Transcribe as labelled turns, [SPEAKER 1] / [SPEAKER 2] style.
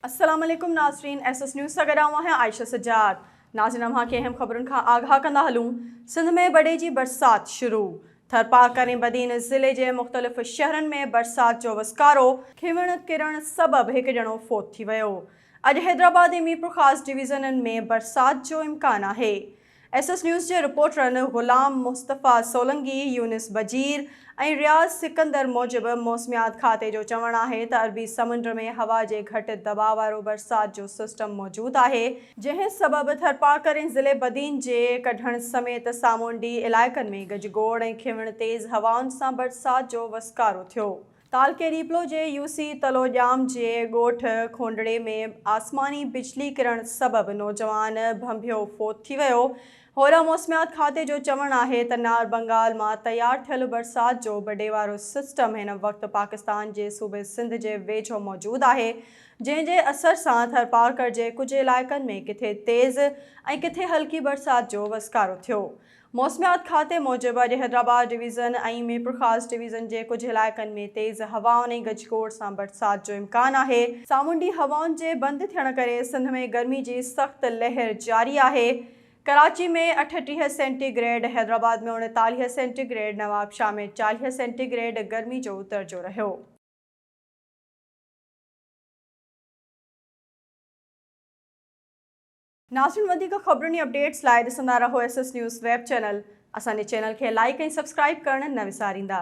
[SPEAKER 1] अस्सलाम वालेकुम नाज़रीन, एसएस न्यूज़ सां गॾु आऊं आहियां आयशा सजाद। नाज़रीन, अव्हां खे अहम ख़बरुनि खां आगाह कंदा हलूं। सिंध में बड़े जी बरसात शुरू। थरपार करें बदीन ज़िले जे मुख़्तलिफ़ शहरनि में बरसात जो वसकारो खिवण किरण सबबि हिकु ॼणो फ़ौत थी वियो। अॼु हैदराबाद ऐं मीरपुर ख़ासि डिवीज़ननि में बरसात जो इम्कान आहे। एसएस न्यूज़ जे रिपोर्टरनि ग़ुलाम मुस्तफ़ा सोलंगी, यूनिस बजीर ऐं रियाज़ सिकंदर मूजिबि मौसमियात खाते जो चवणु आहे त अरबी समुंड में हवा जे घटि दबाव वारो बरसात जो सिस्टम मौजूदु आहे, जंहिं सबबि थरपारकरें ज़िले बदीन जे कढण समेत सामूंडी इलाइक़नि में गजगोड़ ऐं खिवण तेज़ हवाउनि सां बरसात जो वसकारो थियो। तालके रीपलो जे यूसी तलोजाम जे ॻोठ खोंडड़े में आसमानी बिजली किरण सबबि नौजवान भंभियो फ़ौत थी वियो। होरा मौसमियात खाते जो चवणु आहे त नार बंगाल मां तयारु थियल बरसात जो बॾे वारो सिस्टम हिन वक़्तु पाकिस्तान जे सूबे सिंध जे वेझो मौजूदु आहे, जंहिं जे असर सां थरपारकर जे कुझु इलाइक़नि में किथे तेज़ ऐं किथे हल्की बरसात जो वसकारो थियो। मौसमियात खाते मूजिबि अॼु हैदराबाद डिवीज़न ऐं मीरपुर ख़ासि डिवीज़न जे कुझु इलाइक़नि में तेज़ हवाउनि ऐं गजगोड़ सां बरसात जो इम्कान आहे। सामूंडी हवाउनि जे बंदि थियण करे सिंध में गर्मी जी सख़्त लहर जारी आहे। कराची में 38 सेंटीग्रेड, हैदराबाद में 39 सेंटीग्रेड, नवाबशाह में 40 सेंटीग्रेड गर्मी जो दर्जो रहियो। नाज़रीन, वधीक ख़बरुनि अपडेट्स लाइ ॾिसंदा रहो एसएस न्यूज़ वेब चैनल। असांजे चैनल खे लाइक ऐं सब्सक्राइब करणु न विसारींदा।